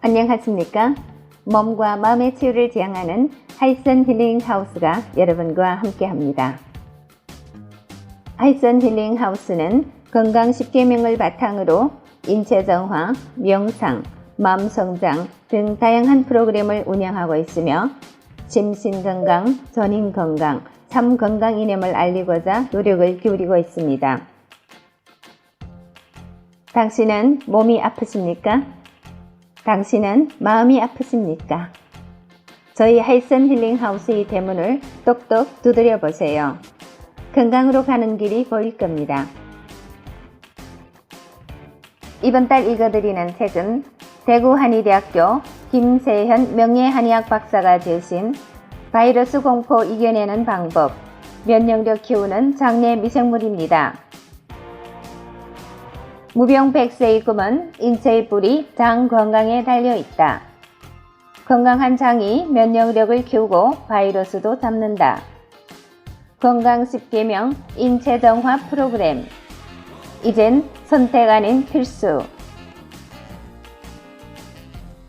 안녕하십니까? 몸과 마음의 치유를 지향하는 하이슨 힐링 하우스가 여러분과 함께합니다. 하이슨 힐링 하우스는 건강 10계명을 바탕으로 인체 정화, 명상, 마음 성장 등 다양한 프로그램을 운영하고 있으며 심신 건강, 전인 건강, 삶 건강 이념을 알리고자 노력을 기울이고 있습니다. 당신은 몸이 아프십니까? 당신은 마음이 아프십니까? 저희 하이슨 힐링 하우스의 대문을 똑똑 두드려 보세요. 건강으로 가는 길이 보일 겁니다. 이번 달 읽어드리는 책은 대구 한의대학교 김세현 명예한의학 박사가 지으신 바이러스 공포 이겨내는 방법, 면역력 키우는 장내 미생물입니다. 무병백세의 꿈은 인체의 뿌리 장 건강에 달려있다. 건강한 장이 면역력을 키우고 바이러스도 잡는다. 건강 10계명 인체 정화 프로그램. 이젠 선택 아닌 필수.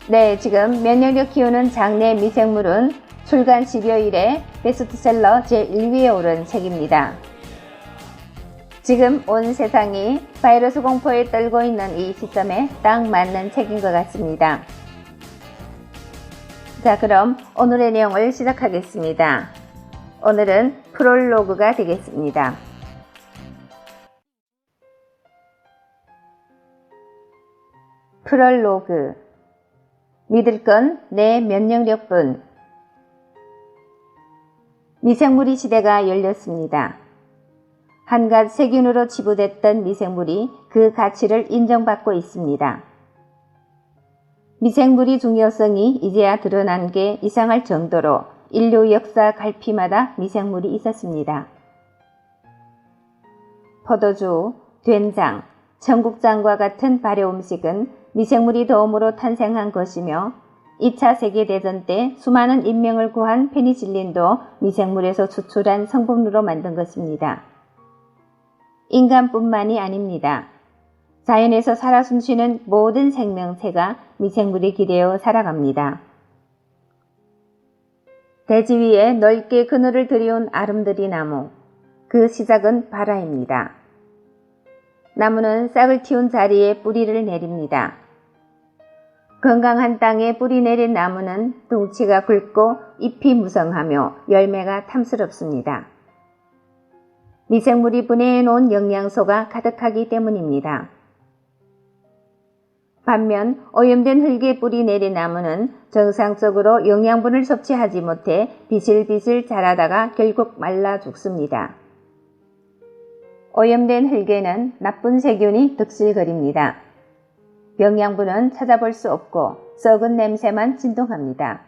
네, 지금 면역력 키우는 장내 미생물은 출간 10여일에 베스트셀러 제1위에 오른 책입니다. 지금 온 세상이 바이러스 공포에 떨고 있는 이 시점에 딱 맞는 책인 것 같습니다. 자, 그럼 오늘의 내용을 시작하겠습니다. 오늘은 프롤로그가 되겠습니다. 프롤로그. 믿을 건 내 면역력뿐. 미생물의 시대가 열렸습니다. 한갓 세균으로 치부됐던 미생물이 그 가치를 인정받고 있습니다. 미생물의 중요성이 이제야 드러난 게 이상할 정도로 인류 역사 갈피마다 미생물이 있었습니다. 포도주, 된장, 청국장과 같은 발효 음식은 미생물이 도움으로 탄생한 것이며 2차 세계대전 때 수많은 인명을 구한 페니실린도 미생물에서 추출한 성분으로 만든 것입니다. 인간뿐만이 아닙니다. 자연에서 살아 숨쉬는 모든 생명체가 미생물에 기대어 살아갑니다. 대지 위에 넓게 그늘을 들이운 아름드리 나무, 그 시작은 발화입니다. 나무는 싹을 틔운 자리에 뿌리를 내립니다. 건강한 땅에 뿌리 내린 나무는 둥치가 굵고 잎이 무성하며 열매가 탐스럽습니다. 미생물이 분해해 놓은 영양소가 가득하기 때문입니다. 반면 오염된 흙에 뿌리 내린 나무는 정상적으로 영양분을 섭취하지 못해 비실비실 자라다가 결국 말라 죽습니다. 오염된 흙에는 나쁜 세균이 득실거립니다. 영양분은 찾아볼 수 없고 썩은 냄새만 진동합니다.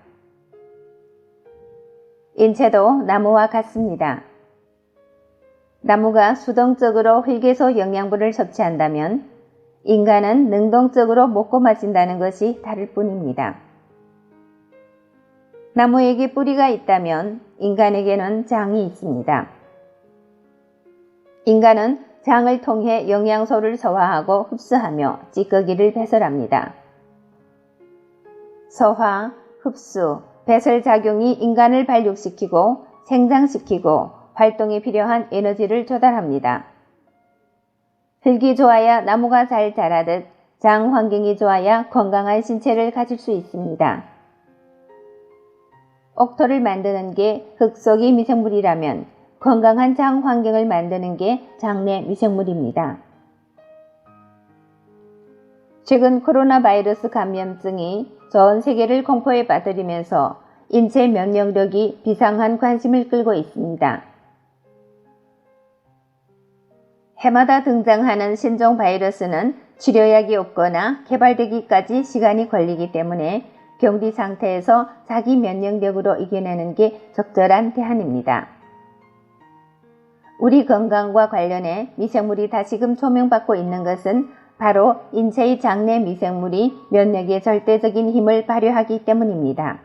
인체도 나무와 같습니다. 나무가 수동적으로 흙에서 영양분을 섭취한다면 인간은 능동적으로 먹고 마신다는 것이 다를 뿐입니다. 나무에게 뿌리가 있다면 인간에게는 장이 있습니다. 인간은 장을 통해 영양소를 소화하고 흡수하며 찌꺼기를 배설합니다. 소화, 흡수, 배설 작용이 인간을 발육시키고 생장시키고 활동에 필요한 에너지를 조달합니다. 흙이 좋아야 나무가 잘 자라듯 장 환경이 좋아야 건강한 신체를 가질 수 있습니다. 옥토를 만드는 게 흙 속의 미생물이라면 건강한 장 환경을 만드는 게 장내 미생물입니다. 최근 코로나 바이러스 감염증이 전 세계를 공포에 빠뜨리면서 인체 면역력이 비상한 관심을 끌고 있습니다. 해마다 등장하는 신종 바이러스는 치료약이 없거나 개발되기까지 시간이 걸리기 때문에 경디 상태에서 자기 면역력으로 이겨내는 게 적절한 대안입니다. 우리 건강과 관련해 미생물이 다시금 조명받고 있는 것은 바로 인체의 장내 미생물이 면역의 절대적인 힘을 발휘하기 때문입니다.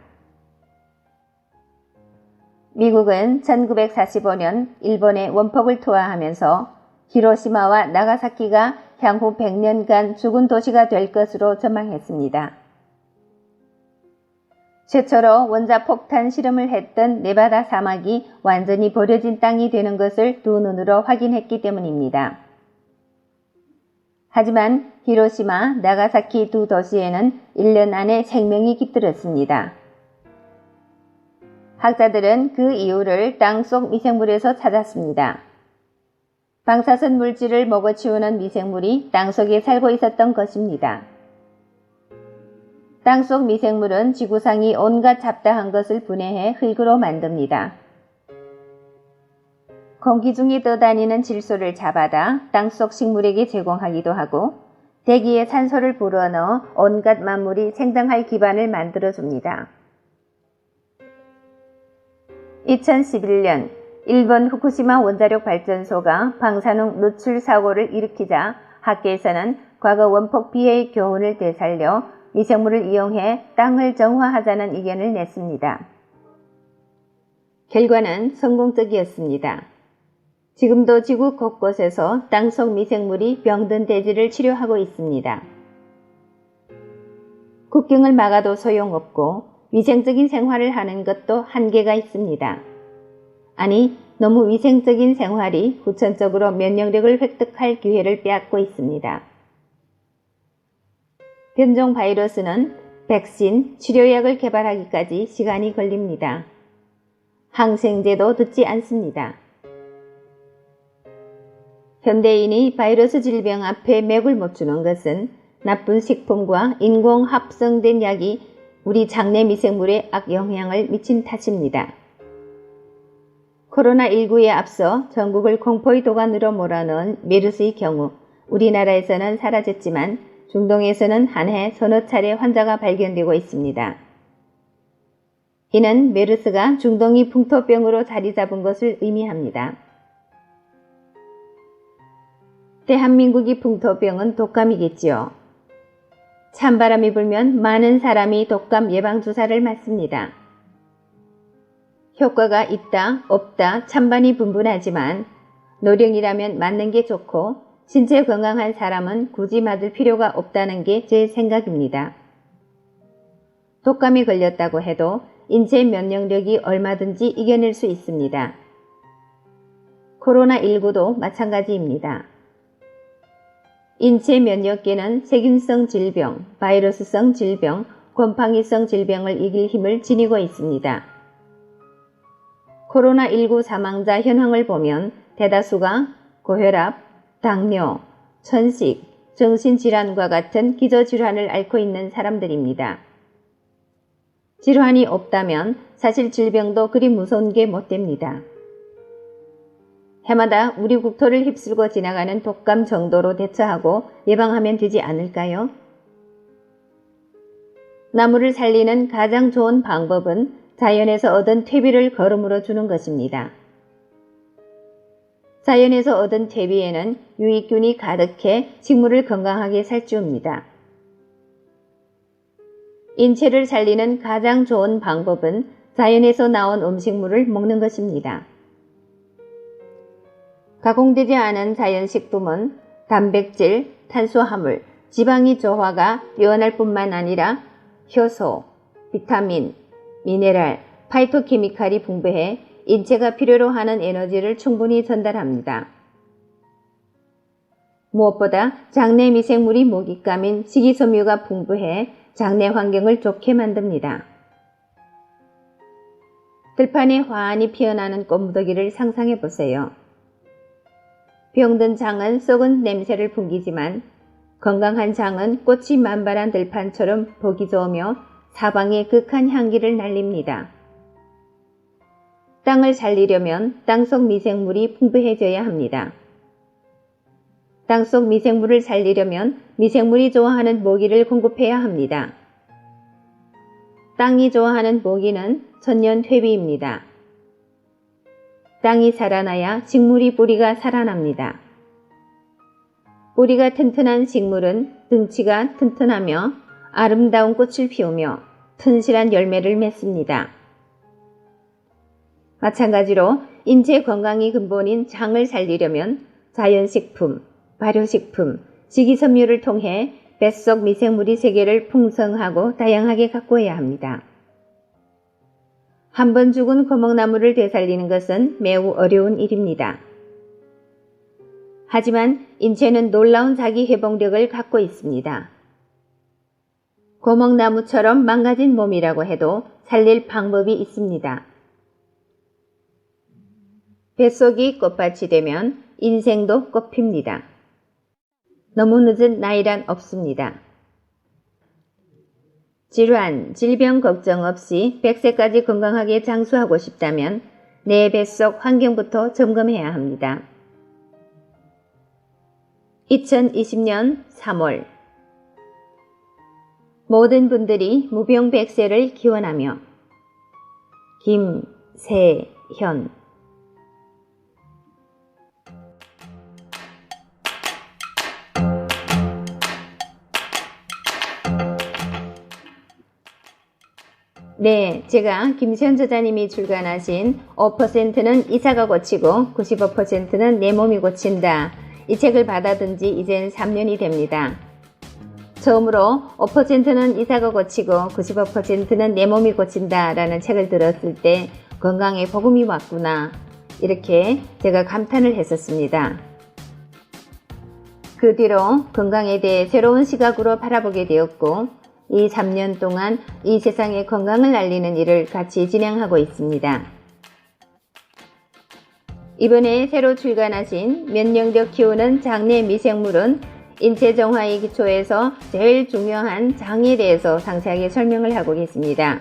미국은 1945년 일본의 원폭을 투하하면서 히로시마와 나가사키가 향후 100년간 죽은 도시가 될 것으로 전망했습니다. 최초로 원자폭탄 실험을 했던 네바다 사막이 완전히 버려진 땅이 되는 것을 두 눈으로 확인했기 때문입니다. 하지만 히로시마, 나가사키 두 도시에는 1년 안에 생명이 깃들었습니다. 학자들은 그 이유를 땅속 미생물에서 찾았습니다. 방사선 물질을 먹어치우는 미생물이 땅속에 살고 있었던 것입니다. 땅속 미생물은 지구상이 온갖 잡다한 것을 분해해 흙으로 만듭니다. 공기 중에 떠다니는 질소를 잡아다 땅속 식물에게 제공하기도 하고 대기에 산소를 불어넣어 온갖 만물이 생장할 기반을 만들어줍니다. 2011년 일본 후쿠시마 원자력 발전소가 방사능 누출 사고를 일으키자 학계에서는 과거 원폭 피해의 교훈을 되살려 미생물을 이용해 땅을 정화하자는 의견을 냈습니다. 결과는 성공적이었습니다. 지금도 지구 곳곳에서 땅속 미생물이 병든 대지를 치료하고 있습니다. 국경을 막아도 소용없고 위생적인 생활을 하는 것도 한계가 있습니다. 아니, 너무 위생적인 생활이 후천적으로 면역력을 획득할 기회를 빼앗고 있습니다. 변종 바이러스는 백신, 치료약을 개발하기까지 시간이 걸립니다. 항생제도 듣지 않습니다. 현대인이 바이러스 질병 앞에 맥을 못 추는 것은 나쁜 식품과 인공 합성된 약이 우리 장내 미생물에 악영향을 미친 탓입니다. 코로나19에 앞서 전국을 공포의 도가니로 몰아넣은 메르스의 경우 우리나라에서는 사라졌지만 중동에서는 한 해 서너 차례 환자가 발견되고 있습니다. 이는 메르스가 중동의 풍토병으로 자리 잡은 것을 의미합니다. 대한민국의 풍토병은 독감이겠지요. 찬바람이 불면 많은 사람이 독감 예방주사를 맞습니다. 효과가 있다, 없다 찬반이 분분하지만 노령이라면 맞는 게 좋고 신체 건강한 사람은 굳이 맞을 필요가 없다는 게 제 생각입니다. 독감이 걸렸다고 해도 인체 면역력이 얼마든지 이겨낼 수 있습니다. 코로나19도 마찬가지입니다. 인체 면역계는 세균성 질병, 바이러스성 질병, 곰팡이성 질병을 이길 힘을 지니고 있습니다. 코로나19 사망자 현황을 보면 대다수가 고혈압, 당뇨, 천식, 정신질환과 같은 기저질환을 앓고 있는 사람들입니다. 질환이 없다면 사실 질병도 그리 무서운 게 못 됩니다. 해마다 우리 국토를 휩쓸고 지나가는 독감 정도로 대처하고 예방하면 되지 않을까요? 나무를 살리는 가장 좋은 방법은 자연에서 얻은 퇴비를 거름으로 주는 것입니다. 자연에서 얻은 퇴비에는 유익균이 가득해 식물을 건강하게 살찌웁니다. 인체를 살리는 가장 좋은 방법은 자연에서 나온 음식물을 먹는 것입니다. 가공되지 않은 자연식품은 단백질, 탄수화물, 지방의 조화가 뛰어날 뿐만 아니라 효소, 비타민, 미네랄, 파이토케미칼이 풍부해 인체가 필요로 하는 에너지를 충분히 전달합니다. 무엇보다 장내 미생물이 먹잇감인 식이섬유가 풍부해 장내 환경을 좋게 만듭니다. 들판에 환히 피어나는 꽃무더기를 상상해 보세요. 병든 장은 썩은 냄새를 풍기지만 건강한 장은 꽃이 만발한 들판처럼 보기 좋으며 사방에 극한 향기를 날립니다. 땅을 살리려면 땅속 미생물이 풍부해져야 합니다. 땅속 미생물을 살리려면 미생물이 좋아하는 모기를 공급해야 합니다. 땅이 좋아하는 모기는 천년 퇴비입니다. 땅이 살아나야 식물이 뿌리가 살아납니다. 뿌리가 튼튼한 식물은 덩치가 튼튼하며 아름다운 꽃을 피우며 튼실한 열매를 맺습니다. 마찬가지로 인체 건강이 근본인 장을 살리려면 자연식품, 발효식품, 식이섬유를 통해 뱃속 미생물의 세계를 풍성하고 다양하게 가꾸어야 합니다. 한 번 죽은 고목나무를 되살리는 것은 매우 어려운 일입니다. 하지만 인체는 놀라운 자기 회복력을 갖고 있습니다. 고목나무처럼 망가진 몸이라고 해도 살릴 방법이 있습니다. 뱃속이 꽃밭이 되면 인생도 꽃핍니다. 너무 늦은 나이란 없습니다. 질환, 질병 걱정 없이 100세까지 건강하게 장수하고 싶다면 내 뱃속 환경부터 점검해야 합니다. 2020년 3월 모든 분들이 무병백세를 기원하며 김세현 네, 제가 김세현 저자님이 출간하신 5%는 이사가 고치고 95%는 내 몸이 고친다. 이 책을 받아든 지 이젠 3년이 됩니다. 처음으로 5%는 이사가 고치고 95%는 내 몸이 고친다 라는 책을 들었을 때 건강에 복음이 왔구나. 이렇게 제가 감탄을 했었습니다. 그 뒤로 건강에 대해 새로운 시각으로 바라보게 되었고 이 3년 동안 이 세상의 건강을 알리는 일을 같이 진행하고 있습니다. 이번에 새로 출간하신 면역력 키우는 장내 미생물은 인체 정화의 기초에서 제일 중요한 장에 대해서 상세하게 설명을 하고 계십니다.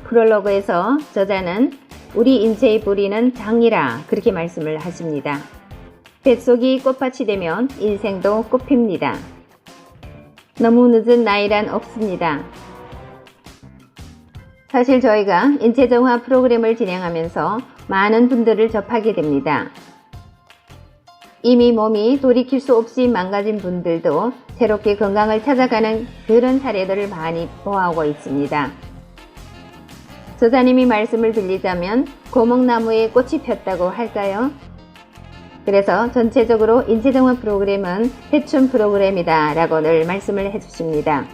프롤로그에서 저자는 우리 인체의 뿌리는 장이라 그렇게 말씀을 하십니다. 뱃속이 꽃밭이 되면 인생도 꽃핍니다. 너무 늦은 나이란 없습니다. 사실 저희가 인체정화 프로그램을 진행하면서 많은 분들을 접하게 됩니다. 이미 몸이 돌이킬 수 없이 망가진 분들도 새롭게 건강을 찾아가는 그런 사례들을 많이 보아오고 있습니다. 저자님이 말씀을 드리자면 고목나무에 꽃이 폈다고 할까요? 그래서 전체적으로 인체정화 프로그램은 회춘 프로그램이다 라고 늘 말씀을 해주십니다.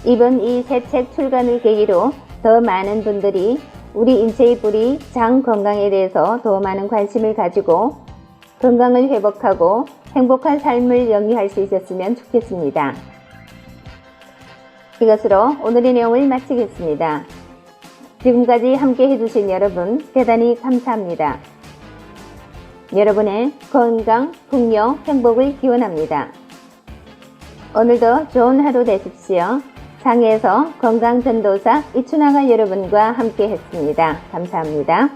이번 이 새 책 출간을 계기로 더 많은 분들이 우리 인체의 뿌리 장 건강에 대해서 더 많은 관심을 가지고 건강을 회복하고 행복한 삶을 영위할 수 있었으면 좋겠습니다. 이것으로 오늘의 내용을 마치겠습니다. 지금까지 함께 해주신 여러분 대단히 감사합니다. 여러분의 건강, 풍요, 행복을 기원합니다. 오늘도 좋은 하루 되십시오. 장애에서 건강전도사 이춘아가 여러분과 함께 했습니다. 감사합니다.